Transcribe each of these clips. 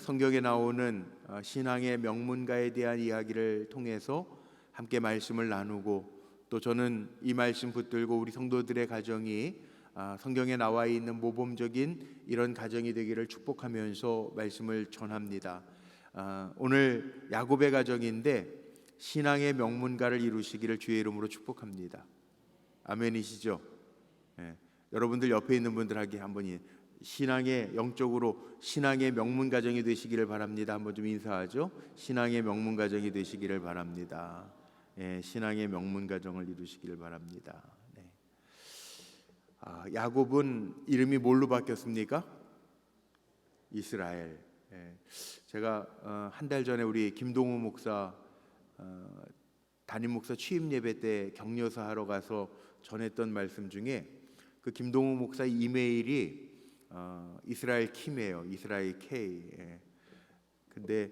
성경에 나오는 신앙의 명문가에 대한 이야기를 통해서 함께 말씀을 나누고, 또 저는 이 말씀 붙들고 우리 성도들의 가정이 성경에 나와 있는 모범적인 이런 가정이 되기를 축복하면서 말씀을 전합니다. 오늘 야곱의 가정인데 신앙의 명문가를 이루시기를 주의 이름으로 축복합니다. 아멘이시죠? 예. 여러분들 옆에 있는 분들에게 한번 신앙의 영적으로 신앙의 명문 가정이 되시기를 바랍니다. 한번 좀 인사하죠. 신앙의 명문 가정이 되시기를 바랍니다. 예, 신앙의 명문 가정을 이루시기를 바랍니다. 네. 야곱은 이름이 뭘로 바뀌었습니까? 이스라엘. 예. 제가 한 달 전에 우리 김동우 목사 담임 목사 취임 예배 때 격려사 하러 가서 전했던 말씀 중에 그 김동우 목사 이메일이 이스라엘 킴이에요. 이스라엘 K. 예. 근데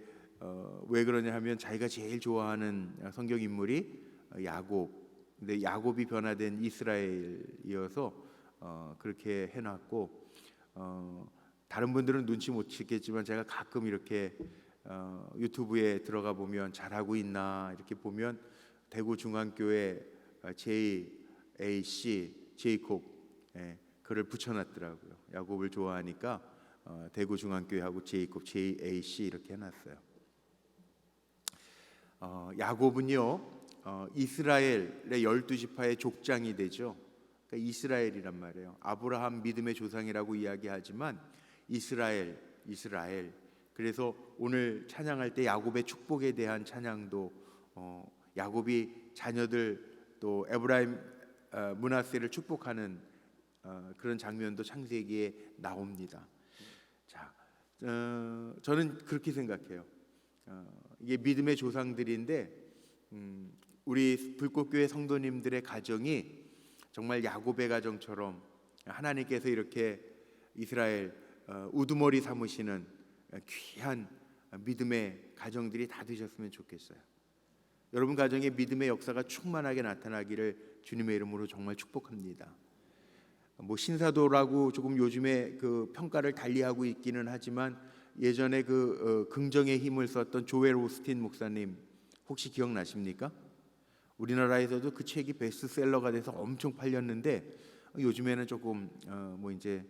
왜 그러냐 하면 자기가 제일 좋아하는 성경 인물이 야곱. 근데 야곱이 변화된 이스라엘이어서 그렇게 해놨고, 다른 분들은 눈치 못 채겠지만 제가 가끔 이렇게 유튜브에 들어가 보면 잘하고 있나 이렇게 보면 대구 중앙교회 JAC 제이콥, 예, 그를 붙여놨더라고요. 야곱을 좋아하니까 대구 중앙교회하고 제이콥 JAC 이렇게 해놨어요. 야곱은요 이스라엘의 12지파의 족장이 되죠. 그러니까 이스라엘이란 말이에요. 아브라함 믿음의 조상이라고 이야기하지만 이스라엘. 그래서 오늘 찬양할 때 야곱의 축복에 대한 찬양도 야곱이 자녀들 또 에브라임 므낫세를 축복하는 그런 장면도 창세기에 나옵니다. 자, 저는 그렇게 생각해요. 이게 믿음의 조상들인데 우리 불꽃교회 성도님들의 가정이 정말 야곱의 가정처럼 하나님께서 이렇게 이스라엘 우두머리 삼으시는 귀한 믿음의 가정들이 다 되셨으면 좋겠어요. 여러분 가정에 믿음의 역사가 충만하게 나타나기를 주님의 이름으로 정말 축복합니다. 뭐 신사도라고 조금 요즘에 그 평가를 달리하고 있기는 하지만 예전에 그 긍정의 힘을 썼던 조엘 오스틴 목사님 혹시 기억나십니까? 우리나라에서도 그 책이 베스트셀러가 돼서 엄청 팔렸는데 요즘에는 조금 뭐 이제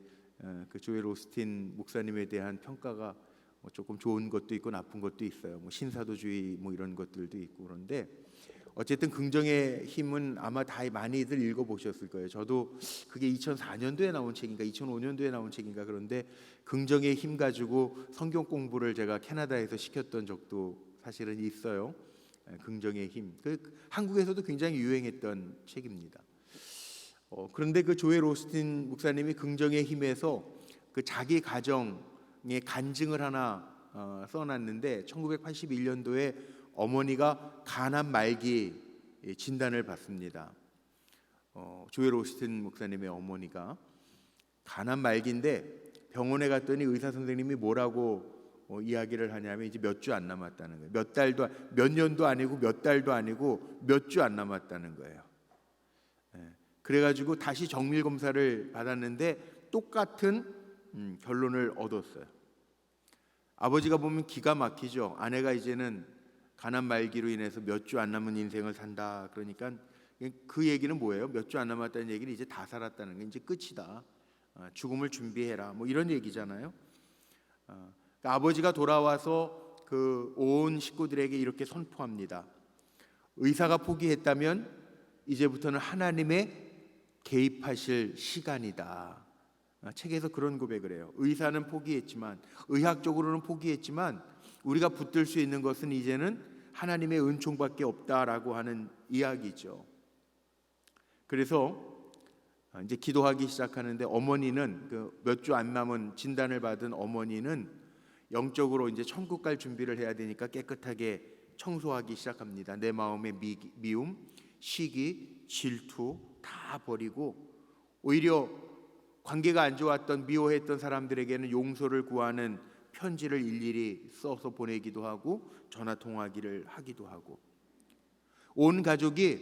그 조엘 오스틴 목사님에 대한 평가가 뭐 조금 좋은 것도 있고 나쁜 것도 있어요. 뭐 신사도주의 뭐 이런 것들도 있고. 그런데 어쨌든 긍정의 힘은 아마 다 많이들 읽어보셨을 거예요. 저도 그게 2004년도에 나온 책인가 2005년도에 나온 책인가, 그런데 긍정의 힘 가지고 성경 공부를 제가 캐나다에서 시켰던 적도 사실은 있어요. 긍정의 힘. 한국에서도 굉장히 유행했던 책입니다. 그런데 그 조엘 오스틴 목사님이 긍정의 힘에서 그 자기 가정의 간증을 하나 써놨는데 1981년도에 어머니가 간암 말기 진단을 받습니다. 조엘 오스틴 목사님의 어머니가 간암 말기인데 병원에 갔더니 의사 선생님이 뭐라고 이야기를 하냐면 이제 몇 주 안 남았다는 거예요. 몇 년도 아니고 몇 달도 아니고 몇 주 안 남았다는 거예요. 그래가지고 다시 정밀 검사를 받았는데 똑같은 결론을 얻었어요. 아버지가 보면 기가 막히죠. 아내가 이제는 간암 말기로 인해서 몇 주 안 남은 인생을 산다. 그러니까 그 얘기는 뭐예요? 몇 주 안 남았다는 얘기는 이제 다 살았다는 게 이제 끝이다. 죽음을 준비해라. 뭐 이런 얘기잖아요. 그러니까 아버지가 돌아와서 그 온 식구들에게 이렇게 선포합니다. 의사가 포기했다면 이제부터는 하나님의 개입하실 시간이다. 책에서 그런 고백을 해요. 의사는 포기했지만, 의학적으로는 포기했지만 우리가 붙들 수 있는 것은 이제는 하나님의 은총밖에 없다라고 하는 이야기죠. 그래서 이제 기도하기 시작하는데 어머니는 그 몇 주 안 남은 진단을 받은 어머니는 영적으로 이제 천국 갈 준비를 해야 되니까 깨끗하게 청소하기 시작합니다. 내 마음의 미움, 시기, 질투 다 버리고 오히려 관계가 안 좋았던 미워했던 사람들에게는 용서를 구하는 편지를 일일이 써서 보내기도 하고 전화 통화기를 하기도 하고, 온 가족이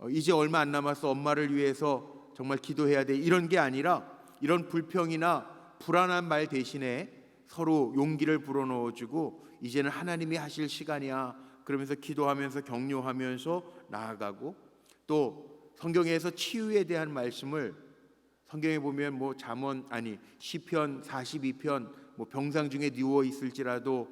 이제 얼마 안 남아서 엄마를 위해서 정말 기도해야 돼 이런 게 아니라 이런 불평이나 불안한 말 대신에 서로 용기를 불어넣어주고 이제는 하나님이 하실 시간이야 그러면서 기도하면서 격려하면서 나아가고, 또 성경에서 치유에 대한 말씀을 성경에 보면 뭐 시편 42편 뭐 병상 중에 누워 있을지라도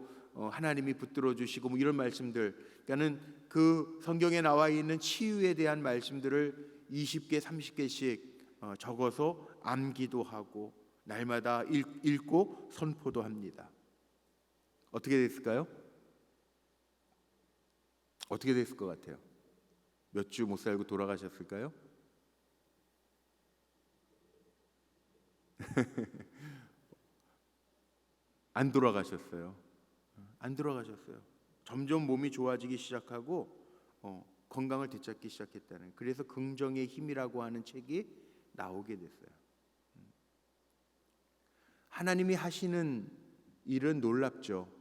하나님이 붙들어 주시고 뭐 이런 말씀들, 그러니까는 그 성경에 나와 있는 치유에 대한 말씀들을 20개 30개씩 적어서 암기도 하고 날마다 읽고 선포도 합니다. 어떻게 됐을까요? 어떻게 됐을 것 같아요? 몇 주 못 살고 돌아가셨을까요? 안 돌아가셨어요. 안 돌아가셨어요. 점점 몸이 좋아지기 시작하고 건강을 되찾기 시작했다는, 그래서 긍정의 힘이라고 하는 책이 나오게 됐어요. 하나님이 하시는 일은 놀랍죠.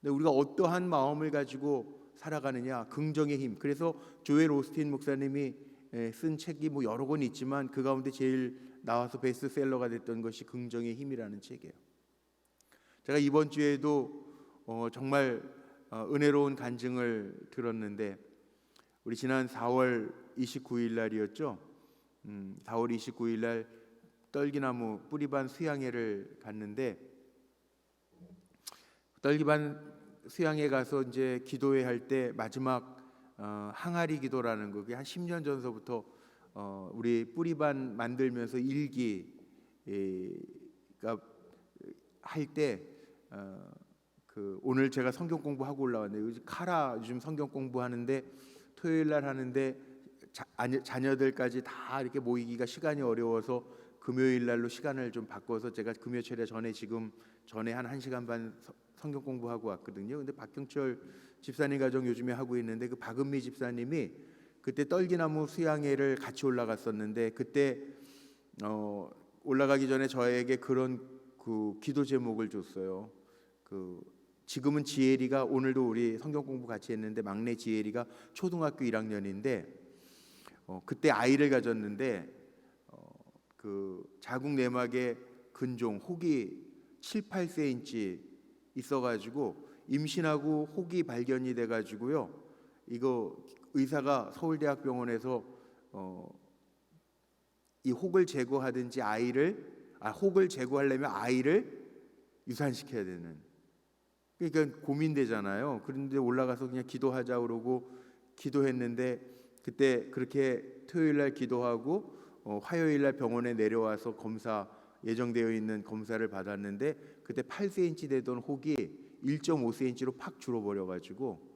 근데 우리가 어떠한 마음을 가지고 살아가느냐, 긍정의 힘. 그래서 조엘 오스틴 목사님이 쓴 책이 뭐 여러 권 있지만 그 가운데 제일 나와서 베스트셀러가 됐던 것이 긍정의 힘이라는 책이에요. 제가 이번 주에도 정말 은혜로운 간증을 들었는데, 우리 지난 4월 29일 날이었죠. 4월 29일 날 떨기나무 뿌리반 수양회를 갔는데, 떨기반 수양회 가서 이제 기도회 할 때 마지막 항아리 기도라는 거, 그게 한 10년 전서부터 우리 뿌리반 만들면서 일기가 할 때 그 오늘 제가 성경 공부하고 올라왔는데, 카라 요즘 성경 공부하는데 토요일 날 하는데 자녀들까지 다 이렇게 모이기가 시간이 어려워서 금요일 날로 시간을 좀 바꿔서 제가 금요 철야 전에 지금 전에 한 1시간 반 성경 공부하고 왔거든요. 근데 박경철 집사님 가정 요즘에 하고 있는데, 그 박은미 집사님이 그때 떨기나무 수양회를 같이 올라갔었는데, 그때 올라가기 전에 저에게 그런 그 기도 제목을 줬어요. 지금은 지혜리가, 오늘도 우리 성경 공부 같이 했는데 막내 지혜리가 초등학교 1학년인데 그때 아이를 가졌는데 그 자궁 내막에 근종 혹이 7, 8cm 있어가지고 임신하고 혹이 발견이 돼가지고요. 이거 의사가 서울대학병원에서 이 혹을 제거하든지 혹을 제거하려면 아이를 유산시켜야 되는, 그러니까 고민되잖아요. 그런데 올라가서 그냥 기도하자 그러고 기도했는데, 그때 그렇게 토요일 날 기도하고 화요일 날 병원에 내려와서 검사 예정되어 있는 검사를 받았는데, 그때 8cm 되던 혹이 1.5cm로 팍 줄어버려 가지고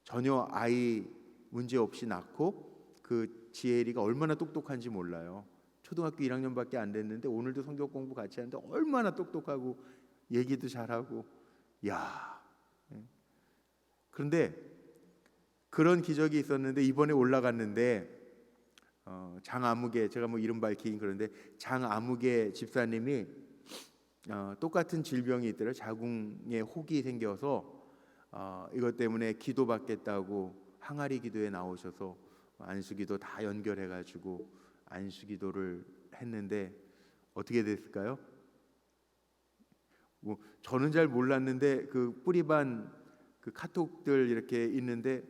전혀 아이 문제 없이 낳고, 그 지혜리가 얼마나 똑똑한지 몰라요. 초등학교 1학년밖에 안 됐는데 오늘도 성경 공부 같이 하는데 얼마나 똑똑하고 얘기도 잘하고, 야. 그런데 그런 기적이 있었는데 이번에 올라갔는데 장아무개, 제가 뭐 이름 밝히긴 그런데 장아무개 집사님이 똑같은 질병이 있더라고요. 자궁에 혹이 생겨서 이것 때문에 기도받겠다고 항아리 기도에 나오셔서 안수기도 다 연결해가지고 안수기도를 했는데 어떻게 됐을까요? 뭐 저는 잘 몰랐는데 그 뿌리반 그 카톡들 이렇게 있는데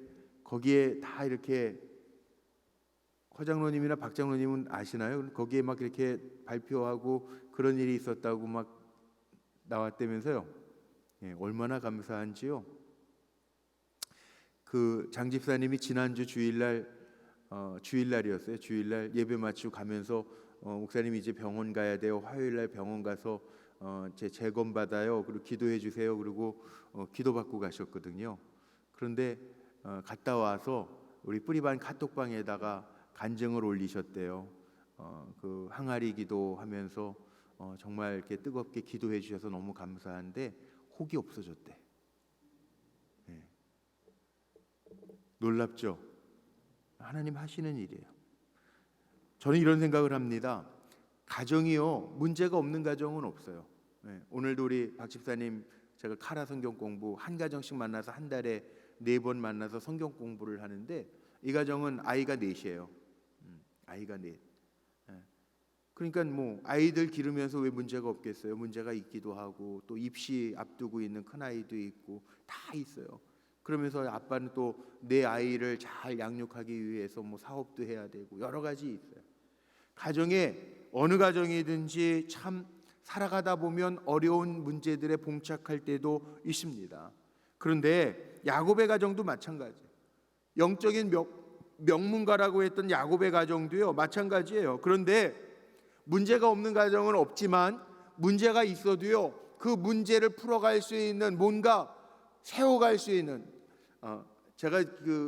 거기에 다 이렇게, 허장로님이나 박장로님은 아시나요? 거기에 막 이렇게 발표하고 그런 일이 있었다고 막 나왔다면서요. 얼마나 감사한지요. 그 장 집사님이 지난주 주일날이었어요. 주일날 예배 마치고 가면서 목사님 이제 병원 가야 돼요. 화요일날 병원 가서 제 재검 받아요. 그리고 기도해 주세요. 그리고 기도받고 가셨거든요. 그런데 갔다 와서 우리 뿌리반 카톡방에다가 간증을 올리셨대요. 그 항아리 기도하면서 정말 이렇게 뜨겁게 기도해 주셔서 너무 감사한데 혹이 없어졌대. 네. 놀랍죠? 하나님 하시는 일이에요. 저는 이런 생각을 합니다. 가정이요, 문제가 없는 가정은 없어요. 네. 오늘도 우리 박 집사님 제가 카라 성경 공부 한 가정씩 만나서 한 달에 4번 만나서 성경 공부를 하는데, 이 가정은 아이가 넷이에요. 아이가 넷. 그러니까 뭐 아이들 기르면서 왜 문제가 없겠어요? 문제가 있기도 하고 또 입시 앞두고 있는 큰 아이도 있고 다 있어요. 그러면서 아빠는 또 내 아이를 잘 양육하기 위해서 뭐 사업도 해야 되고 여러 가지 있어요. 가정에 어느 가정이든지 참 살아가다 보면 어려운 문제들에 봉착할 때도 있습니다. 그런데 야곱의 가정도 마찬가지예요. 영적인 명문가라고 했던 야곱의 가정도요 마찬가지예요. 그런데 문제가 없는 가정은 없지만 문제가 있어도요 그 문제를 풀어갈 수 있는 뭔가 세워갈 수 있는 제가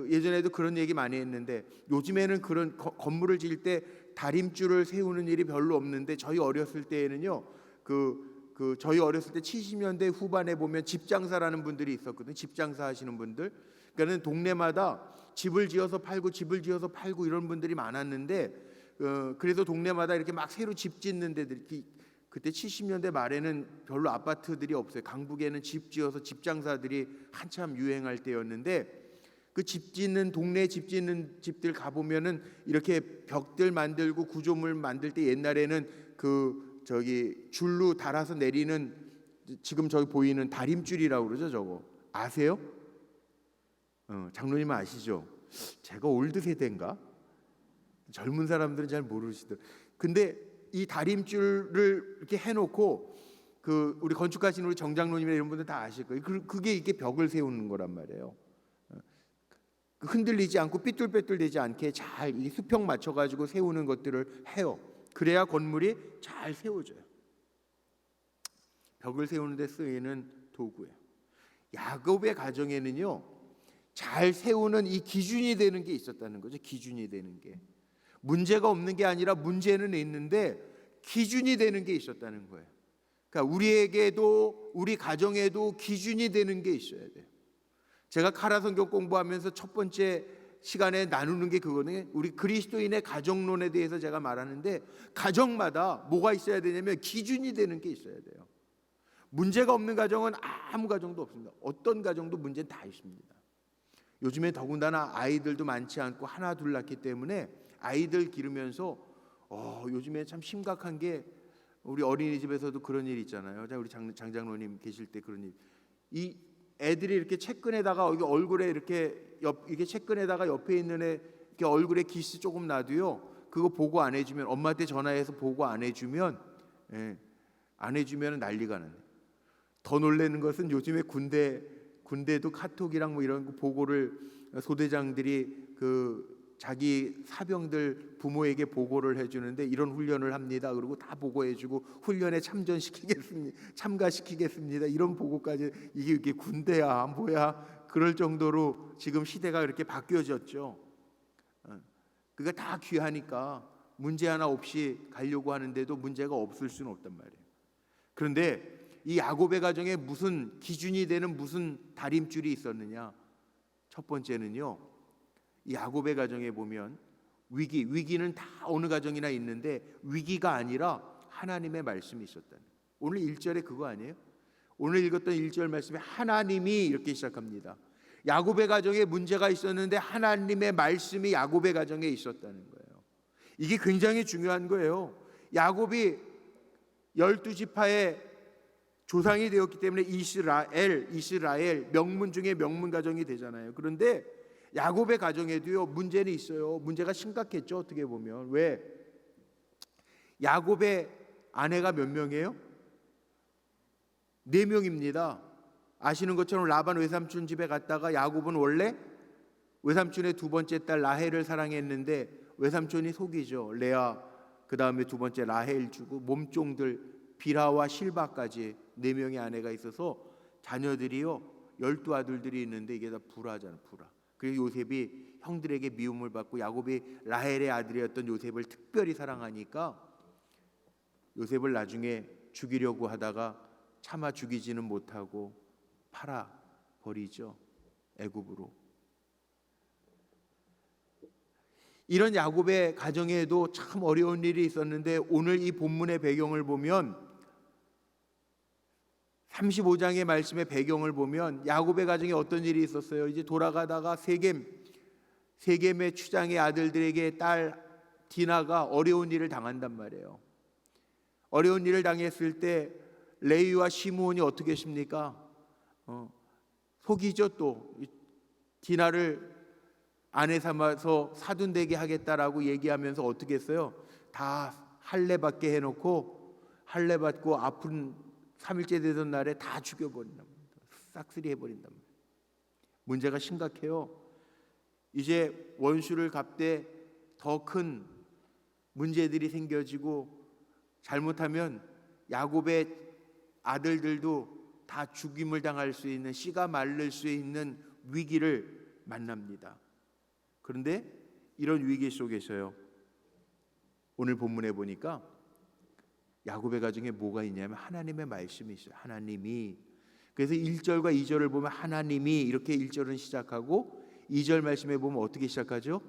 예전에도 그런 얘기 많이 했는데 요즘에는 그런 건물을 지을 때 다림줄을 세우는 일이 별로 없는데 저희 어렸을 때에는요 저희 어렸을 때 70년대 후반에 보면 집장사라는 분들이 있었거든요. 집장사 하시는 분들. 그러니까는 동네마다 집을 지어서 팔고 이런 분들이 많았는데 그래서 동네마다 이렇게 막 새로 집 짓는 데들이 그때 70년대 말에는 별로 아파트들이 없어요. 강북에는 집 지어서 집장사들이 한참 유행할 때였는데 그 집 짓는 동네 집 짓는 집들 가 보면은 이렇게 벽들 만들고 구조물 만들 때 옛날에는 줄로 달아서 내리는 지금 저기 보이는 다림줄이라고 그러죠. 저거 아세요? 장로님은 아시죠? 제가 올드 세대인가? 젊은 사람들은 잘 모르시더라고요. 근데 이 다림줄을 이렇게 해놓고 우리 건축하시는 우리 정장로님이나 이런 분들 다 아실 거예요. 그게 이렇게 벽을 세우는 거란 말이에요. 흔들리지 않고 삐뚤빼뚤되지 않게 잘 이 수평 맞춰가지고 세우는 것들을 해요. 그래야 건물이 잘 세워져요. 벽을 세우는 데 쓰이는 도구예요. 야곱의 가정에는요 잘 세우는 이 기준이 되는 게 있었다는 거죠. 기준이 되는 게 문제가 없는 게 아니라 문제는 있는데 기준이 되는 게 있었다는 거예요. 그러니까 우리에게도 우리 가정에도 기준이 되는 게 있어야 돼요. 제가 카라 성경 공부하면서 첫 번째 시간에 나누는 게 그거는 우리 그리스도인의 가정론에 대해서 제가 말하는데 가정마다 뭐가 있어야 되냐면 기준이 되는 게 있어야 돼요. 문제가 없는 가정은 아무 가정도 없습니다. 어떤 가정도 문제는 다 있습니다. 요즘에 더군다나 아이들도 많지 않고 하나 둘 낳기 때문에 아이들 기르면서 요즘에 참 심각한 게 우리 어린이집에서도 그런 일 있잖아요. 우리 장장로님 계실 때 그런 일. 이 애들이 이렇게 채끈에다가 여기 얼굴에 이게 채끈에다가 옆에 있는 애 이렇게 얼굴에 기스 조금 나도요. 그거 보고 안 해주면 엄마한테 전화해서 보고 안 해주면 난리가 나네. 더 놀라는 것은 요즘에 군대도 카톡이랑 뭐 이런 보고를 소대장들이 자기 사병들 부모에게 보고를 해주는데 이런 훈련을 합니다. 그리고 다 보고해주고 훈련에 참가시키겠습니다. 이런 보고까지 이게 군대야 뭐야 그럴 정도로 지금 시대가 이렇게 바뀌어졌죠. 그러니까 다 귀하니까 문제 하나 없이 가려고 하는데도 문제가 없을 수는 없단 말이에요. 그런데 이 야곱의 가정에 무슨 기준이 되는 무슨 다림줄이 있었느냐? 첫 번째는요. 이 야곱의 가정에 보면 위기는 다 어느 가정이나 있는데 위기가 아니라 하나님의 말씀이 있었다는. 오늘 1절에 그거 아니에요? 오늘 읽었던 1절 말씀에 하나님이 이렇게 시작합니다. 야곱의 가정에 문제가 있었는데 하나님의 말씀이 야곱의 가정에 있었다는 거예요. 이게 굉장히 중요한 거예요. 야곱이 12지파의 조상이 되었기 때문에 이스라엘 명문 중에 명문 가정이 되잖아요. 그런데 야곱의 가정에도요 문제는 있어요. 문제가 심각했죠. 어떻게 보면. 왜? 야곱의 아내가 몇 명이에요? 4명입니다. 아시는 것처럼 라반 외삼촌 집에 갔다가 야곱은 원래 외삼촌의 두 번째 딸 라헬을 사랑했는데 외삼촌이 속이죠. 레아 그 다음에 두 번째 라헬 주고 몸종들 비라와 실바까지 4명의 아내가 있어서 자녀들이요 12아들들이 있는데 이게 다 불화잖아. 불화. 그리고 요셉이 형들에게 미움을 받고 야곱이 라헬의 아들이었던 요셉을 특별히 사랑하니까 요셉을 나중에 죽이려고 하다가 차마 죽이지는 못하고 팔아 버리죠. 애굽으로. 이런 야곱의 가정에도 참 어려운 일이 있었는데 오늘 이 본문의 배경을 보면 35장의 말씀의 배경을 보면 야곱의 가정에 어떤 일이 있었어요? 이제 돌아가다가 세겜의 추장의 아들들에게 딸 디나가 어려운 일을 당한단 말이에요. 어려운 일을 당했을 때 레위와 시므온이 어떻게 했습니까? 속이죠. 또 디나를 아내 삼아서 사돈되게 하겠다라고 얘기하면서 어떻게 했어요? 다 할례 받게 해놓고 할례 받고 아픈 3일째 되던 날에 다 죽여버린단 말이에요. 싹쓸이 해버린단 말이에요. 문제가 심각해요. 이제 원수를 갚되 더 큰 문제들이 생겨지고 잘못하면 야곱의 아들들도 다 죽임을 당할 수 있는, 씨가 마를 수 있는 위기를 만납니다. 그런데 이런 위기 속에서요, 오늘 본문에 보니까 야곱의 가정에 뭐가 있냐면 하나님의 말씀이 있어요. 하나님이. 그래서 1절과 2절을 보면 하나님이 이렇게 1절은 시작하고 2절 말씀에 보면 어떻게 시작하죠?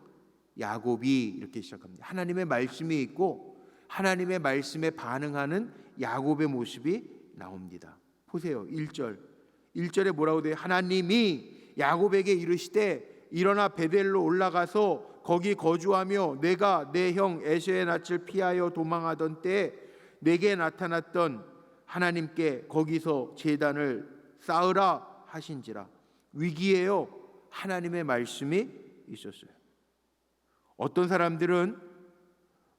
야곱이 이렇게 시작합니다. 하나님의 말씀이 있고 하나님의 말씀에 반응하는 야곱의 모습이 나옵니다. 보세요. 1절에 뭐라고 돼요? 하나님이 야곱에게 이르시되 일어나 베델로 올라가서 거기 거주하며 내가 내 형 에서의 낯을 피하여 도망하던 때에 내게 나타났던 하나님께 거기서 제단을 쌓으라 하신지라. 위기에요, 하나님의 말씀이 있었어요. 어떤 사람들은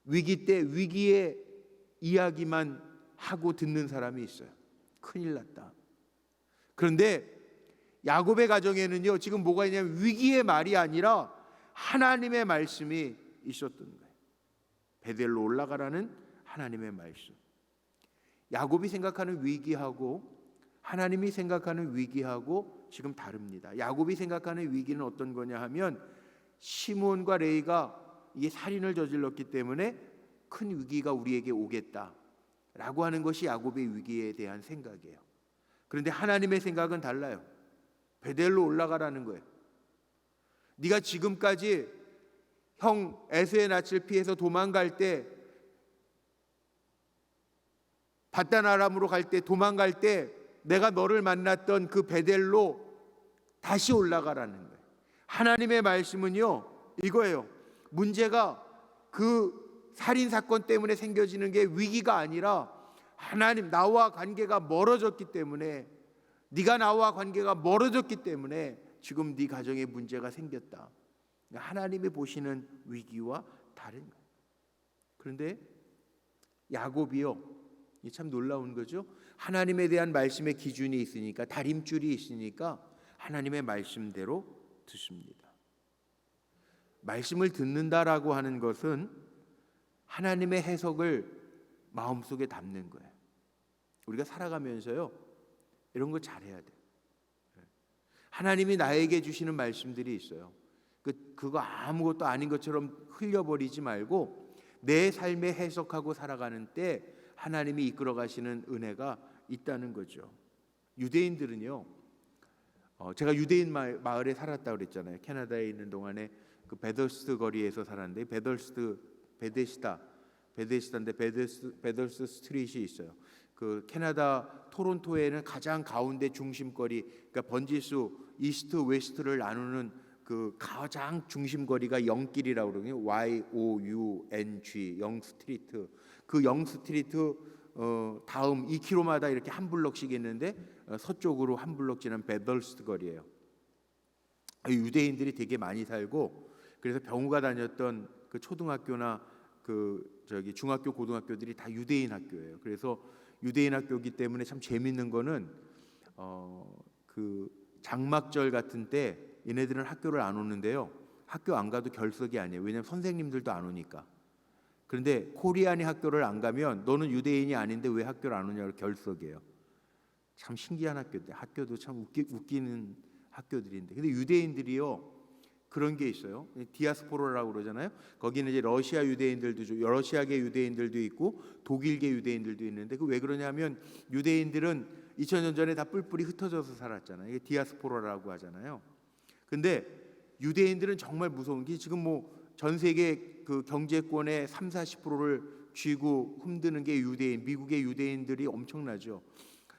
위기 때 위기의 이야기만 하고 듣는 사람이 있어요. 큰일 났다. 그런데 야곱의 가정에는요, 지금 뭐가 있냐면 위기의 말이 아니라 하나님의 말씀이 있었던 거예요. 베델로 올라가라는 하나님의 말씀. 야곱이 생각하는 위기하고 하나님이 생각하는 위기하고 지금 다릅니다. 야곱이 생각하는 위기는 어떤 거냐 하면 시므온과 레위가 이게 살인을 저질렀기 때문에 큰 위기가 우리에게 오겠다라고 하는 것이 야곱의 위기에 대한 생각이에요. 그런데 하나님의 생각은 달라요. 베델로 올라가라는 거예요. 네가 지금까지 형 에서의 낯을 피해서 도망갈 때, 바단 아람으로 갈 때, 도망갈 때 내가 너를 만났던 그 베델로 다시 올라가라는 거예요. 하나님의 말씀은요, 이거예요. 문제가 그 살인 사건 때문에 생겨지는 게 위기가 아니라 하나님, 나와 관계가 멀어졌기 때문에, 네가 나와 관계가 멀어졌기 때문에 지금 네 가정에 문제가 생겼다. 하나님이 보시는 위기와 다른 거예요. 그런데 야곱이요, 참 놀라운 거죠. 하나님에 대한 말씀의 기준이 있으니까, 다림줄이 있으니까 하나님의 말씀대로 듣습니다. 말씀을 듣는다라고 하는 것은 하나님의 해석을 마음속에 담는 거예요. 우리가 살아가면서요, 이런 거 잘해야 돼요. 하나님이 나에게 주시는 말씀들이 있어요. 그거 아무것도 아닌 것처럼 흘려버리지 말고 내 삶에 해석하고 살아가는 때 하나님이 이끌어 가시는 은혜가 있다는 거죠. 유대인들은요, 제가 유대인 마을에 살았다고 그랬잖아요. 캐나다에 있는 동안에 그 베더스트 거리에서 살았는데, 베데시다인데 베더스트 스트릿이 있어요. 그 캐나다 토론토에는 가장 가운데 중심거리, 그러니까 번지수 이스트 웨스트를 나누는 그 가장 중심거리가 영길이라고 그러거든요. YOUNG, 영 스트리트. 그 영 스트리트 다음 2km마다 이렇게 한 블럭씩 있는데 서쪽으로 한 블럭 지난 베덜스트 거리예요. 유대인들이 되게 많이 살고, 그래서 병우가 다녔던 그 초등학교나 그 중학교 고등학교들이 다 유대인 학교예요. 그래서 유대인 학교이기 때문에 참 재밌는 거는 그 장막절 같은 때 얘네들은 학교를 안 오는데요, 학교 안 가도 결석이 아니에요. 왜냐하면 선생님들도 안 오니까. 그런데 코리안이 학교를 안 가면 너는 유대인이 아닌데 왜 학교를 안 오냐고 결석이에요. 참 신기한 학교도 참 웃기는 학교들인데, 근데 유대인들이요, 그런 게 있어요. 디아스포라라고 그러잖아요. 거기는 이제 러시아 유대인들도, 러시아계 유대인들도 있고 독일계 유대인들도 있는데, 그 왜 그러냐면 유대인들은 2000년 전에 다 뿔뿔이 흩어져서 살았잖아요. 이게 디아스포라라고 하잖아요. 근데 유대인들은 정말 무서운 게, 지금 뭐 전 세계 그 경제권의 30-40%를 쥐고 흔드는 게 유대인, 미국의 유대인들이 엄청나죠.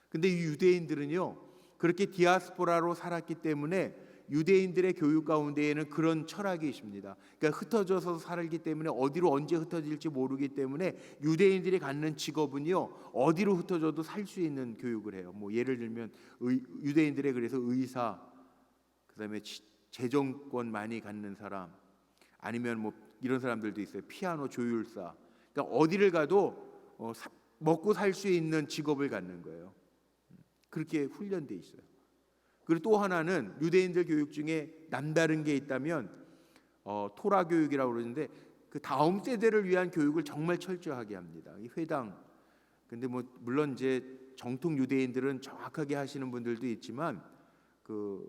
근데 이 유대인들은요, 그렇게 디아스포라로 살았기 때문에 유대인들의 교육 가운데에는 그런 철학이 있습니다. 그러니까 흩어져서 살기 때문에 어디로 언제 흩어질지 모르기 때문에 유대인들이 갖는 직업은요, 어디로 흩어져도 살 수 있는 교육을 해요. 뭐 예를 들면 유대인들의 그래서 의사, 그다음에 재정권 많이 갖는 사람, 아니면 뭐 이런 사람들도 있어요. 피아노 조율사. 그러니까 어디를 가도 먹고 살 수 있는 직업을 갖는 거예요. 그렇게 훈련돼 있어요. 그리고 또 하나는 유대인들 교육 중에 남다른 게 있다면 토라 교육이라고 그러는데, 그 다음 세대를 위한 교육을 정말 철저하게 합니다. 이 회당. 근데 뭐 물론 이제 정통 유대인들은 정확하게 하시는 분들도 있지만, 그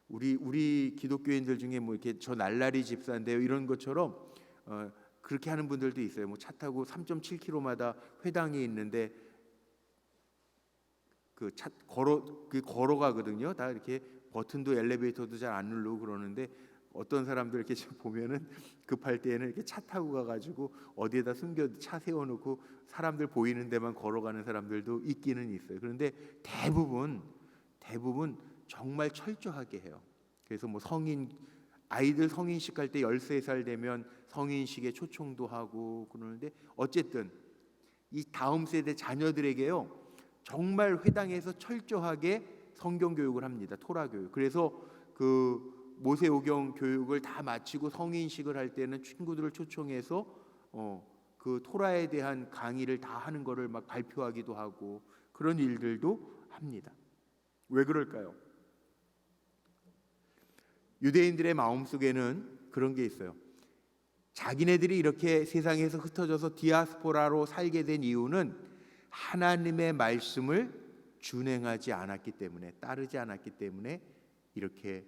우리 기독교인들 중에 뭐 이렇게 저 날라리 집사인데요 이런 것처럼 그렇게 하는 분들도 있어요. 뭐 차 타고 3.7km마다 회당이 있는데 그 차 걸어가거든요. 다 이렇게 버튼도 엘리베이터도 잘 안 누르고 그러는데, 어떤 사람들 이렇게 보면은 급할 때에는 이렇게 차 타고 가가지고 어디에다 차 세워놓고 사람들 보이는 데만 걸어가는 사람들도 있기는 있어요. 그런데 대부분 정말 철저하게 해요. 그래서 뭐 아이들 성인식 할 때 13살 되면 성인식에 초청도 하고 그러는데, 어쨌든 이 다음 세대 자녀들에게요 정말 회당에서 철저하게 성경 교육을 합니다. 토라 교육. 그래서 그 모세오경 교육을 다 마치고 성인식을 할 때는 친구들을 초청해서 그 토라에 대한 강의를 다 하는 거를 막 발표하기도 하고 그런 일들도 합니다. 왜 그럴까요? 유대인들의 마음속에는 그런 게 있어요. 자기네들이 이렇게 세상에서 흩어져서 디아스포라로 살게 된 이유는 하나님의 말씀을 준행하지 않았기 때문에, 따르지 않았기 때문에 이렇게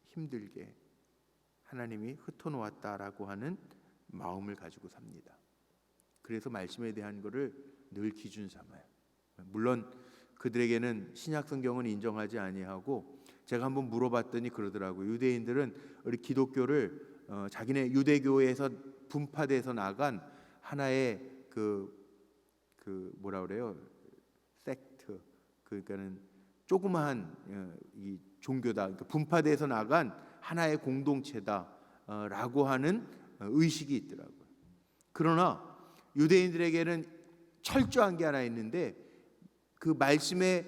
힘들게 하나님이 흩어놓았다라고 하는 마음을 가지고 삽니다. 그래서 말씀에 대한 것을 늘 기준 삼아요. 물론 그들에게는 신약 성경은 인정하지 아니하고, 제가 한번 물어봤더니 그러더라고요. 유대인들은 우리 기독교를 자기네 유대교에서 분파돼서 나간 하나의 그 뭐라 그래요? 섹트, 그러니까는 조그마한 이 종교다. 그러니까 분파돼서 나간 하나의 공동체다라고 하는 의식이 있더라고요. 그러나 유대인들에게는 철저한 게 하나 있는데, 그 말씀에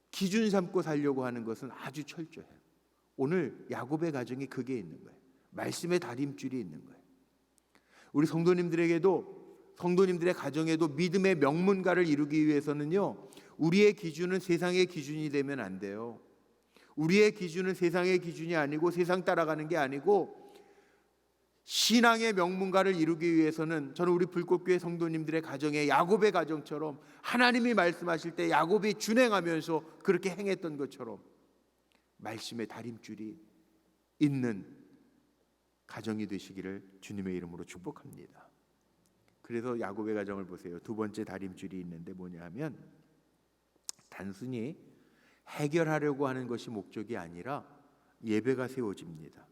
기준 삼고 살려고 하는 것은 아주 철저해요. 오늘 야곱의 가정에 그게 있는 거예요. 말씀의 다림줄이 있는 거예요. 우리 성도님들의 가정에도 믿음의 명문가를 이루기 위해서는요, 우리의 기준은 세상의 기준이 되면 안 돼요. 우리의 기준은 세상의 기준이 아니고, 세상 따라가는 게 아니고, 신앙의 명문가를 이루기 위해서는 저는 우리 불꽃교회 성도님들의 가정에 야곱의 가정처럼 하나님이 말씀하실 때 야곱이 준행하면서 그렇게 행했던 것처럼 말씀의 다림줄이 있는 가정이 되시기를 주님의 이름으로 축복합니다. 그래서 야곱의 가정을 보세요. 두 번째 다림줄이 있는데 뭐냐 하면, 단순히 해결하려고 하는 것이 목적이 아니라 예배가 세워집니다.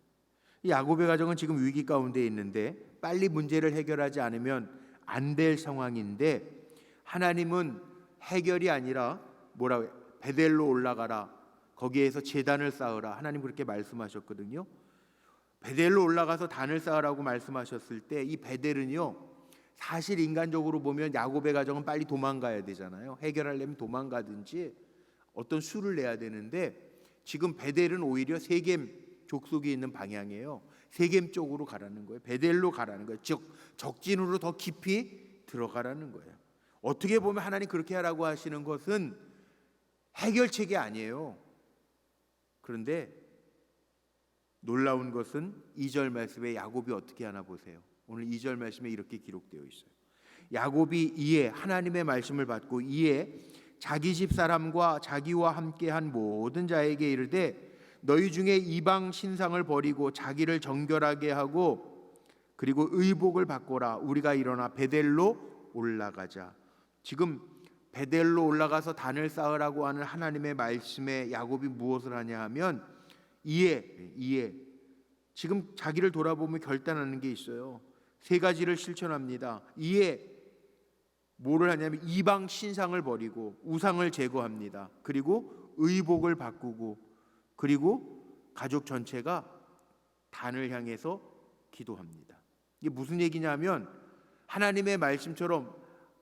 야곱의 가정은 지금 위기 가운데 있는데 빨리 문제를 해결하지 않으면 안 될 상황인데, 하나님은 해결이 아니라 베델로 올라가라, 거기에서 제단을 쌓으라, 하나님 그렇게 말씀하셨거든요. 베델로 올라가서 단을 쌓으라고 말씀하셨을 때, 이 베델은요 사실 인간적으로 보면 야곱의 가정은 빨리 도망가야 되잖아요. 해결하려면 도망가든지 어떤 수를 내야 되는데, 지금 베델은 오히려 세겜 족속이 있는 방향이에요. 세겜 쪽으로 가라는 거예요. 베델로 가라는 거예요. 즉 적진으로 더 깊이 들어가라는 거예요. 어떻게 보면 하나님 그렇게 하라고 하시는 것은 해결책이 아니에요. 그런데 놀라운 것은 2절 말씀에 야곱이 어떻게 하나 보세요. 오늘 2절 말씀에 이렇게 기록되어 있어요. 야곱이 이에 하나님의 말씀을 받고 이에 자기 집 사람과 자기와 함께한 모든 자에게 이르되, 너희 중에 이방 신상을 버리고 자기를 정결하게 하고 그리고 의복을 바꿔라. 우리가 일어나 베델로 올라가자. 지금 베델로 올라가서 단을 쌓으라고 하는 하나님의 말씀에 야곱이 무엇을 하냐 하면, 이에 지금 자기를 돌아보며 결단하는 게 있어요. 세 가지를 실천합니다. 이에 뭐를 하냐면 이방 신상을 버리고 우상을 제거합니다. 그리고 의복을 바꾸고 그리고 가족 전체가 단을 향해서 기도합니다. 이게 무슨 얘기냐면 하나님의 말씀처럼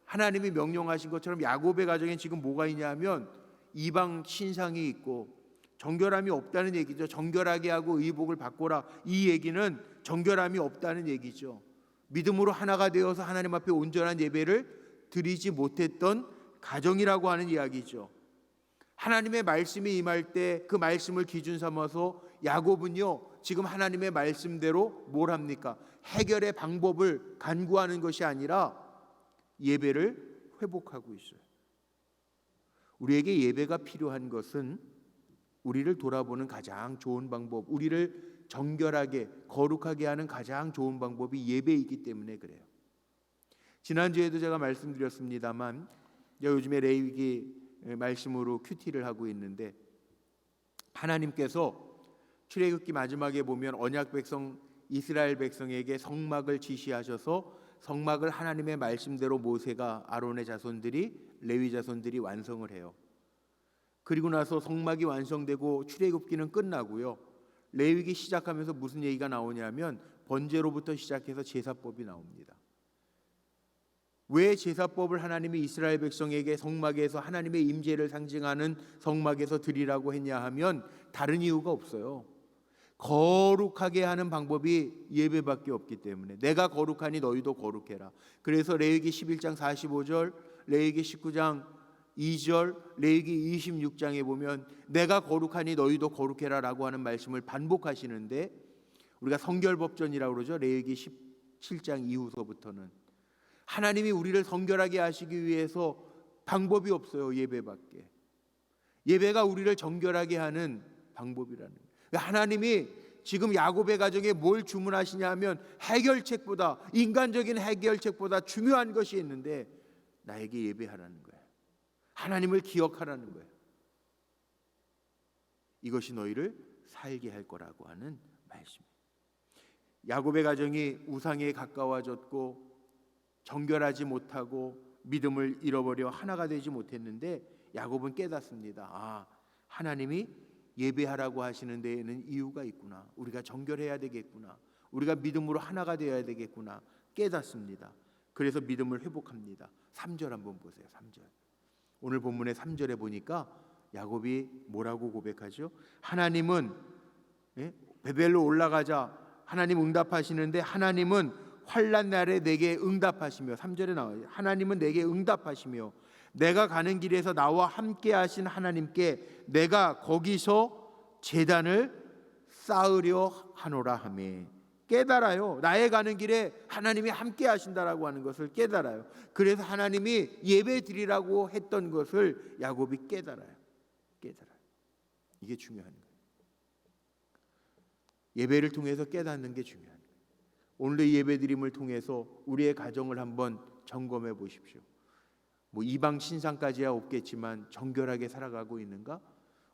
하나님이 명령하신 것처럼 야곱의 가정에 지금 뭐가 있냐면 이방 신상이 있고 정결함이 없다는 얘기죠. 정결하게 하고 의복을 바꿔라. 이 얘기는 정결함이 없다는 얘기죠. 믿음으로 하나가 되어서 하나님 앞에 온전한 예배를 드리지 못했던 가정이라고 하는 이야기죠. 하나님의 말씀이 임할 때 그 말씀을 기준 삼아서 야곱은요 지금 하나님의 말씀대로 뭘 합니까? 해결의 방법을 간구하는 것이 아니라 예배를 회복하고 있어요. 우리에게 예배가 필요한 것은 우리를 돌아보는 가장 좋은 방법, 우리를 정결하게 거룩하게 하는 가장 좋은 방법이 예배이기 때문에 그래요. 지난주에도 제가 말씀드렸습니다만 요즘에 레위기 말씀으로 큐티를 하고 있는데 하나님께서 출애굽기 마지막에 보면 언약 백성 이스라엘 백성에게 성막을 지시하셔서 성막을 하나님의 말씀대로 모세가 아론의 자손들이 레위 자손들이 완성을 해요. 그리고 나서 성막이 완성되고 출애굽기는 끝나고요. 레위기 시작하면서 무슨 얘기가 나오냐면 번제로부터 시작해서 제사법이 나옵니다. 왜 제사법을 하나님이 이스라엘 백성에게 성막에서 하나님의 임재를 상징하는 성막에서 드리라고 했냐 하면 다른 이유가 없어요. 거룩하게 하는 방법이 예배밖에 없기 때문에 내가 거룩하니 너희도 거룩해라. 그래서 레위기 11장 45절, 레위기 19장 2절, 레위기 26장에 보면 내가 거룩하니 너희도 거룩해라 라고 하는 말씀을 반복하시는데 우리가 성결법전이라고 그러죠. 레위기 17장 이후서부터는 하나님이 우리를 성결하게 하시기 위해서 방법이 없어요. 예배밖에. 예배가 우리를 정결하게 하는 방법이라는 거예요. 하나님이 지금 야곱의 가정에 뭘 주문하시냐 하면 해결책보다 인간적인 해결책보다 중요한 것이 있는데 나에게 예배하라는 거예요. 하나님을 기억하라는 거예요. 이것이 너희를 살게 할 거라고 하는 말씀입니다. 야곱의 가정이 우상에 가까워졌고 정결하지 못하고 믿음을 잃어버려 하나가 되지 못했는데 야곱은 깨닫습니다. 하나님이 예배하라고 하시는 데에는 이유가 있구나. 우리가 정결해야 되겠구나. 우리가 믿음으로 하나가 되어야 되겠구나. 깨닫습니다. 그래서 믿음을 회복합니다. 3절 한번 보세요. 3절. 오늘 본문의 3절에 보니까 야곱이 뭐라고 고백하죠? 하나님은 베델로 올라가자 하나님 응답하시는데 하나님은 환난 날에 내게 응답하시며 3절에 나와요. 하나님은 내게 응답하시며 내가 가는 길에서 나와 함께 하신 하나님께 내가 거기서 제단을 쌓으려 하노라 하며 깨달아요. 나의 가는 길에 하나님이 함께 하신다라고 하는 것을 깨달아요. 그래서 하나님이 예배 드리라고 했던 것을 야곱이 깨달아요. 이게 중요한 거예요. 예배를 통해서 깨닫는 게 중요한 거예요. 오늘의 예배드림을 통해서 우리의 가정을 한번 점검해 보십시오. 이방 신상까지야 없겠지만 정결하게 살아가고 있는가?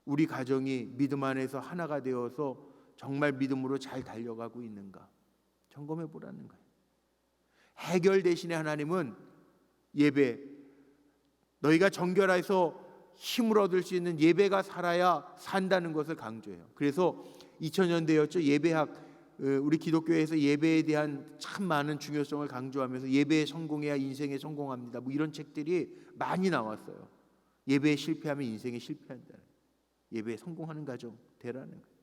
우리 가정이 믿음 안에서 하나가 되어서 정말 믿음으로 잘 달려가고 있는가? 점검해 보라는 거예요. 해결 대신에 하나님은 예배, 너희가 정결해서 힘을 얻을 수 있는 예배가 살아야 산다는 것을 강조해요. 그래서 2000년대였죠. 예배학, 우리 기독교에서 예배에 대한 참 많은 중요성을 강조하면서 예배에 성공해야 인생에 성공합니다. 이런 책들이 많이 나왔어요. 예배에 실패하면 인생에 실패한다. 예배에 성공하는 가정 되라는 거예요.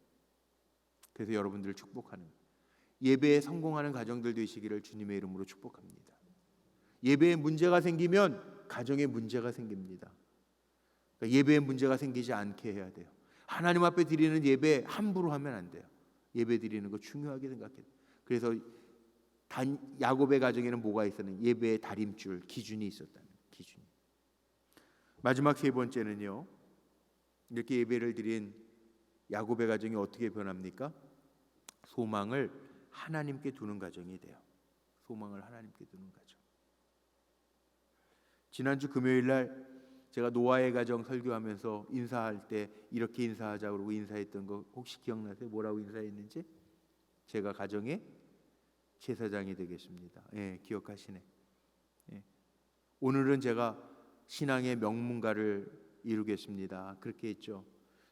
그래서 여러분들을 축복하는 거예요. 예배에 성공하는 가정들 되시기를 주님의 이름으로 축복합니다. 예배에 문제가 생기면 가정에 문제가 생깁니다. 그러니까 예배에 문제가 생기지 않게 해야 돼요. 하나님 앞에 드리는 예배 함부로 하면 안 돼요. 예배 드리는 거 중요하게 생각해요. 그래서 야곱의 가정에는 뭐가 있었는? 예배의 다림줄, 기준이 있었다는 기준이. 마지막 세 번째는요. 이렇게 예배를 드린 야곱의 가정이 어떻게 변합니까? 소망을 하나님께 두는 가정이 돼요. 소망을 하나님께 두는 가정. 지난주 금요일 날 제가 노아의 가정 설교하면서 인사할 때 이렇게 인사하자 그러고 인사했던 거 혹시 기억나세요? 뭐라고 인사했는지? 제가 가정의 제사장이 되겠습니다. 기억하시네. 오늘은 제가 신앙의 명문가를 이루겠습니다. 그렇게 했죠.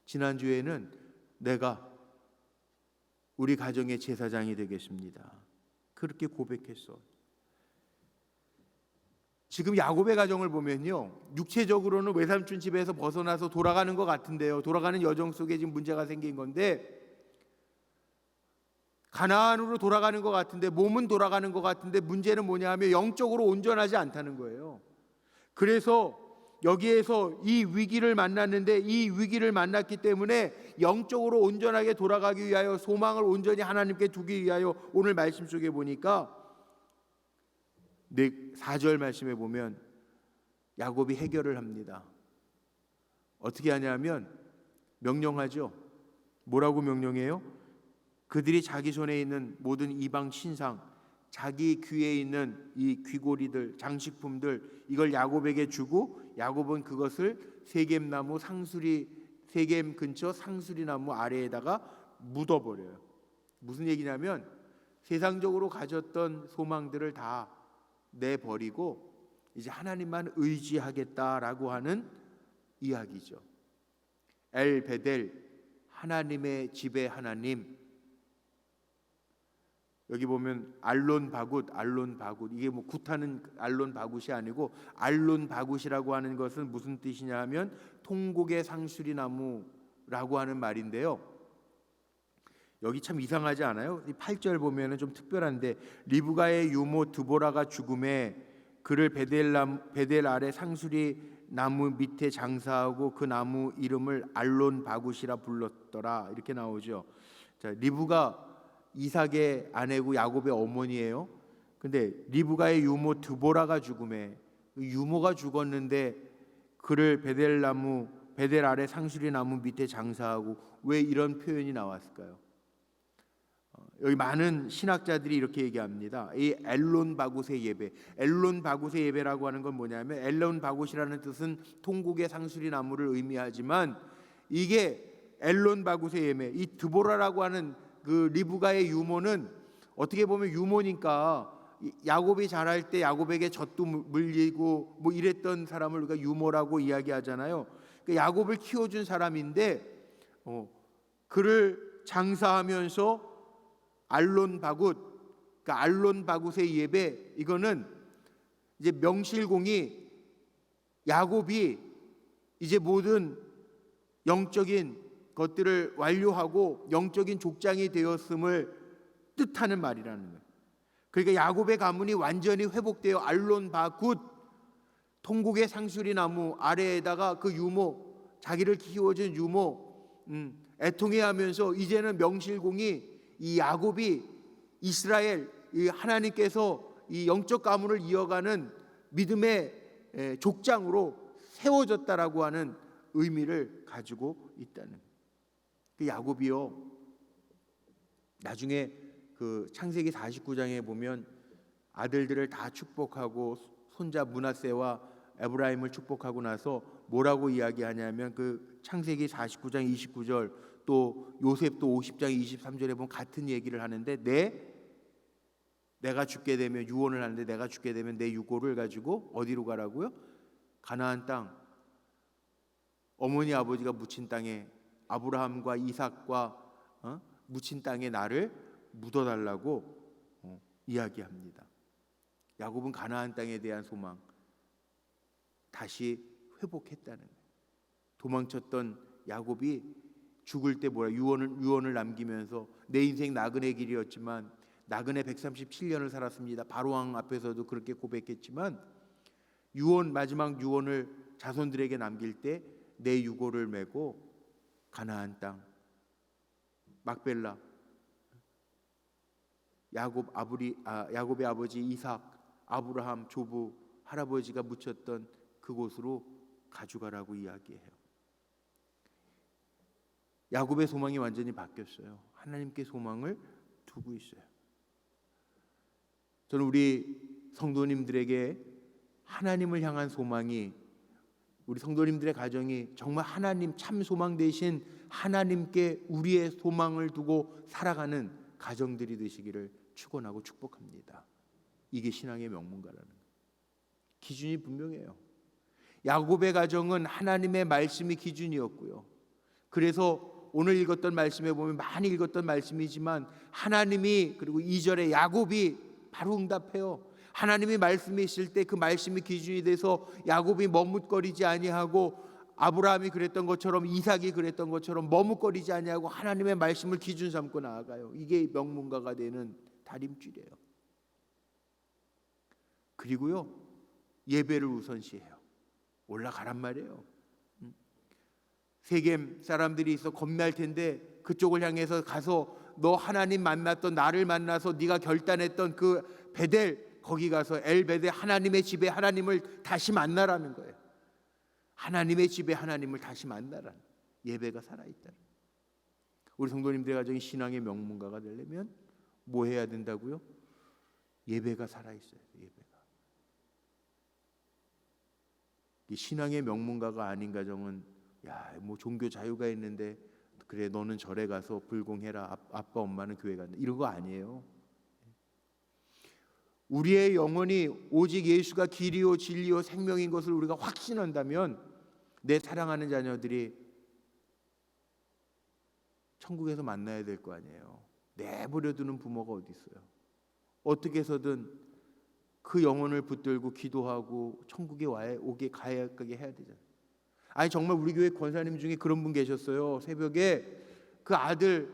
지난주에는 내가 우리 가정의 제사장이 되겠습니다. 그렇게 고백했어. 지금 야곱의 가정을 보면요, 육체적으로는 외삼촌 집에서 벗어나서 돌아가는 것 같은데요, 돌아가는 여정 속에 지금 문제가 생긴 건데, 가나안으로 돌아가는 것 같은데, 몸은 돌아가는 것 같은데, 문제는 뭐냐 하면 영적으로 온전하지 않다는 거예요. 그래서 여기에서 이 위기를 만났는데, 이 위기를 만났기 때문에 영적으로 온전하게 돌아가기 위하여, 소망을 온전히 하나님께 두기 위하여, 오늘 말씀 속에 보니까 4절 말씀에 보면 야곱이 해결을 합니다. 어떻게 하냐면 명령하죠. 뭐라고 명령해요? 그들이 자기 손에 있는 모든 이방 신상, 자기 귀에 있는 이 귀고리들, 장식품들, 이걸 야곱에게 주고, 야곱은 그것을 세겜 근처 상수리 나무 아래에다가 묻어버려요. 무슨 얘기냐면 세상적으로 가졌던 소망들을 다 내버리고 이제 하나님만 의지하겠다라고 하는 이야기죠. 엘 베델, 하나님의 집의 하나님. 여기 보면 알론 바굿, 이게 뭐 굿하는 알론 바굿이 아니고, 알론 바굿이라고 하는 것은 무슨 뜻이냐 하면 통곡의 상수리 나무라고 하는 말인데요. 여기 참 이상하지 않아요? 이 8절 보면은 좀 특별한데, 리브가의 유모 드보라가 죽음에 그를 베델 아래 상수리 나무 밑에 장사하고 그 나무 이름을 알론 바굿이라 불렀더라, 이렇게 나오죠. 자, 리브가 이삭의 아내고 야곱의 어머니예요. 근데 리브가의 유모 드보라가 죽음에, 유모가 죽었는데 그를 베델 아래 상수리 나무 밑에 장사하고, 왜 이런 표현이 나왔을까요? 여기 많은 신학자들이 이렇게 얘기합니다. 이 엘론 바굿의 예배, 엘론 바굿의 예배라고 하는 건 뭐냐면, 엘론 바굿이라는 뜻은 통곡의 상수리 나무를 의미하지만, 이게 엘론 바굿의 예배, 이 드보라라고 하는 그 리브가의 유모는 어떻게 보면 유모니까, 야곱이 자랄 때 야곱에게 젖도 물리고 뭐 이랬던 사람을 우리가 유모라고 이야기하잖아요. 그러니까 야곱을 키워준 사람인데, 그를 장사하면서 알론 바굿, 그러니까 알론 바굿의 예배, 이거는 이제 명실공히 야곱이 이제 모든 영적인 것들을 완료하고 영적인 족장이 되었음을 뜻하는 말이라는 거예요. 그러니까 야곱의 가문이 완전히 회복되어 알론 바굿, 통곡의 상수리 나무 아래에다가 그 유모, 자기를 키워준 유모 애통해하면서 이제는 명실공히 이 야곱이 이스라엘, 이 하나님께서 이 영적 가문을 이어가는 믿음의 족장으로 세워졌다라고 하는 의미를 가지고 있다는 거예요. 그 야곱이요, 나중에 그 창세기 49장에 보면 아들들을 다 축복하고 손자 므낫세와 에브라임을 축복하고 나서 뭐라고 이야기하냐면, 그 창세기 49장 29절, 또 요셉도 50장 23절에 보면 같은 얘기를 하는데, 내가 죽게 되면, 유언을 하는데, 내가 죽게 되면 내 유고를 가지고 어디로 가라고요? 가나안 땅, 어머니 아버지가 묻힌 땅에, 아브라함과 이삭과 묻힌 땅에 나를 묻어달라고 이야기합니다. 야곱은 가나안 땅에 대한 소망 다시 회복했다는 거예요. 도망쳤던 야곱이 죽을 때 유언을 남기면서, 내 인생 나그네 길이었지만 나그네 137년을 살았습니다. 바로왕 앞에서도 그렇게 고백했지만, 마지막 유언을 자손들에게 남길 때 내 유고를 메고 가나안 땅, 막벨라, 야곱의 아버지 이삭, 아브라함 조부, 할아버지가 묻혔던 그곳으로 가져가라고 이야기해요. 야곱의 소망이 완전히 바뀌었어요. 하나님께 소망을 두고 있어요. 저는 우리 성도님들에게 하나님을 향한 소망이, 우리 성도님들의 가정이 정말 하나님, 참 소망 되신 하나님께 우리의 소망을 두고 살아가는 가정들이 되시기를 축원하고 축복합니다. 이게 신앙의 명문가라는 거예요. 기준이 분명해요. 야곱의 가정은 하나님의 말씀이 기준이었고요. 그래서 오늘 읽었던 말씀에 보면 많이 읽었던 말씀이지만 하나님이, 그리고 2절에 야곱이 바로 응답해요. 하나님이 말씀이실 때 그 말씀이 기준이 돼서 야곱이 머뭇거리지 아니하고, 아브라함이 그랬던 것처럼, 이삭이 그랬던 것처럼 머뭇거리지 아니하고 하나님의 말씀을 기준 삼고 나아가요. 이게 명문가가 되는 다림줄이에요. 그리고요, 예배를 우선시해요. 올라가란 말이에요. 세겜 사람들이 있어 겁날 텐데 그쪽을 향해서 가서 너 하나님 만났던, 나를 만나서 네가 결단했던 그 베델, 거기 가서 엘베델, 하나님의 집에 하나님을 다시 만나라는 거예요. 하나님의 집에 하나님을 다시 만나라는, 예배가 살아있다. 우리 성도님들의 가정이 신앙의 명문가가 되려면 뭐 해야 된다고요? 예배가 살아있어야 돼요. 예배가. 이 신앙의 명문가가 아닌 가정은, 야, 뭐 종교 자유가 있는데 그래 너는 절에 가서 불공해라, 아빠 엄마는 교회 간다, 이런 거 아니에요. 우리의 영혼이 오직 예수가 길이요 진리요 생명인 것을 우리가 확신한다면 내 사랑하는 자녀들이 천국에서 만나야 될 거 아니에요. 내버려두는 부모가 어디 있어요. 어떻게 해서든 그 영혼을 붙들고 기도하고 천국에 오게 가게 해야 되잖아요. 아니 정말 우리 교회 권사님 중에 그런 분 계셨어요. 새벽에 그 아들,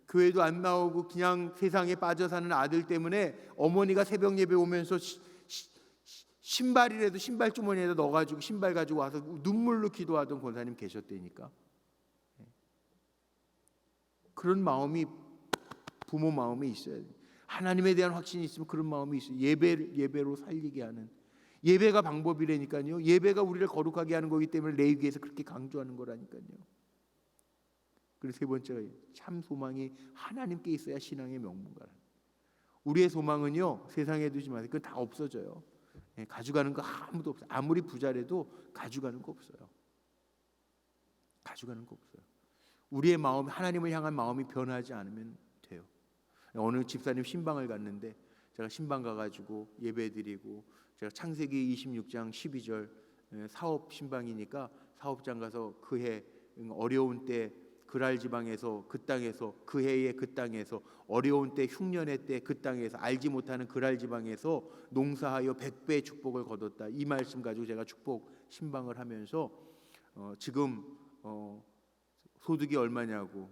교회도 안 나오고 그냥 세상에 빠져 사는 아들 때문에 어머니가 새벽 예배 오면서 신발이라도 신발 주머니에다 넣어가지고 신발 가지고 와서 눈물로 기도하던 권사님 계셨다니까. 그런 마음이 부모 마음에 있어야 돼요. 하나님에 대한 확신이 있으면 그런 마음이 있어요. 예배로 살리게 하는, 예배가 방법이라니까요. 예배가 우리를 거룩하게 하는 거기 때문에 레위기에서 그렇게 강조하는 거라니까요. 그리고 세 번째가 참 소망이 하나님께 있어야 신앙의 명문가라. 우리의 소망은요, 세상에 두지 마세요. 그건 다 없어져요. 가져가는 거 아무도 없어요. 아무리 부자라도 가져가는 거 없어요. 가져가는 거 없어요. 우리의 마음, 하나님을 향한 마음이 변하지 않으면 돼요. 어느 집사님 신방을 갔는데 제가 신방 가가지고 예배드리고, 제가 창세기 26장 12절 사업 신방이니까 사업장 가서 그해 어려운 때 그랄 지방에서 그 땅에서, 그 해에 그 땅에서 어려운 때 흉년의 때 그 땅에서 알지 못하는 그랄 지방에서 농사하여 100배의 축복을 거뒀다. 이 말씀 가지고 제가 축복 신방을 하면서 지금 소득이 얼마냐고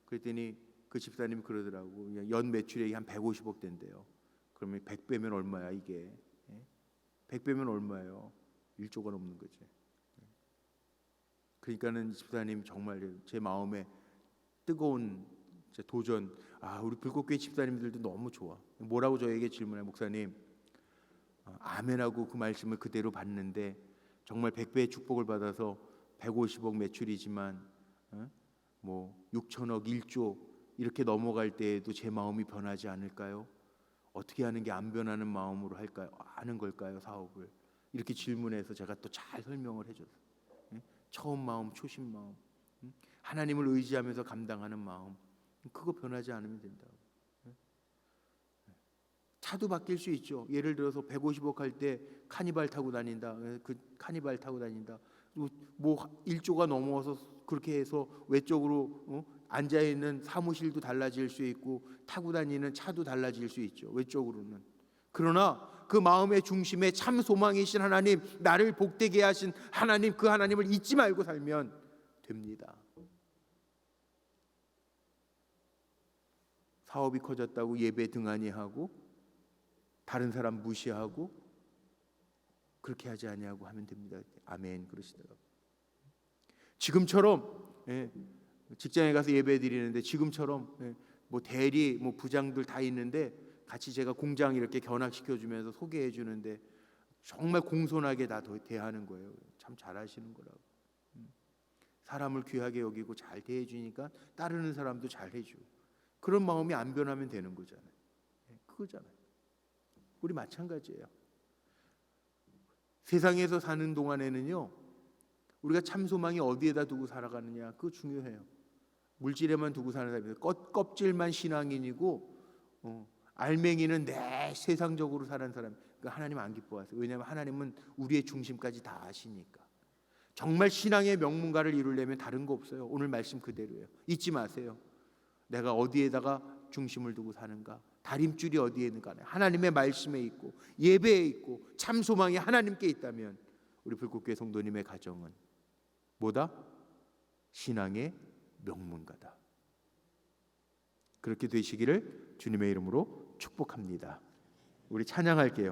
그랬더니 그 집사님이 그러더라고. 연 매출액이 한 150억 된대요. 그러면 100배면 얼마야 이게? 100배면 얼마예요? 1조가 넘는 거지. 그러니까는 집사님 정말 제 마음에 뜨거운 도전. 우리 불꽃교회 집사님들도 너무 좋아. 뭐라고 저에게 질문해, 목사님, 아멘하고 그 말씀을 그대로 받는데 정말 100배의 축복을 받아서 150억 매출이지만 뭐 6천억, 1조 이렇게 넘어갈 때에도 제 마음이 변하지 않을까요? 어떻게 하는 게 안 변하는 마음으로 할까요? 하는 걸까요, 사업을? 이렇게 질문해서 제가 또 잘 설명을 해줬어요. 처음 마음, 초심 마음, 하나님을 의지하면서 감당하는 마음, 그거 변하지 않으면 된다고. 차도 바뀔 수 있죠. 예를 들어서 150억 할 때 카니발 타고 다닌다. 그 카니발 타고 다닌다. 뭐 1조가 넘어서 그렇게 해서 외적으로 앉아 있는 사무실도 달라질 수 있고 타고 다니는 차도 달라질 수 있죠. 외적으로는. 그러나 그 마음의 중심에 참 소망이신 하나님, 나를 복되게 하신 하나님, 그 하나님을 잊지 말고 살면 됩니다. 사업이 커졌다고 예배 등한히 하고 다른 사람 무시하고 그렇게 하지 아니하고 하면 됩니다. 아멘 그러시더라고요. 지금처럼 직장에 가서 예배 드리는데 지금처럼 뭐 대리 뭐 부장들 다 있는데 같이 제가 공장 이렇게 견학시켜 주면서 소개해 주는데 정말 공손하게 다 대하는 거예요. 참 잘하시는 거라고. 사람을 귀하게 여기고 잘 대해 주니까 따르는 사람도 잘 해주고, 그런 마음이 안 변하면 되는 거잖아요. 그거잖아요. 우리 마찬가지예요. 세상에서 사는 동안에는요, 우리가 참 소망이 어디에다 두고 살아가느냐, 그거 중요해요. 물질에만 두고 사는 사람이 껍질만 신앙인이고 알맹이는 내 세상적으로 사는 사람, 하나님 안 기뻐하세요. 왜냐하면 하나님은 우리의 중심까지 다 아시니까. 정말 신앙의 명문가를 이루려면 다른 거 없어요. 오늘 말씀 그대로예요. 잊지 마세요. 내가 어디에다가 중심을 두고 사는가? 다림줄이 어디에 있는가? 하나님의 말씀에 있고 예배에 있고 참 소망이 하나님께 있다면 우리 불꽃교회 성도님의 가정은 뭐다? 신앙의 명문가다. 그렇게 되시기를 주님의 이름으로 축복합니다. 우리 찬양할게요.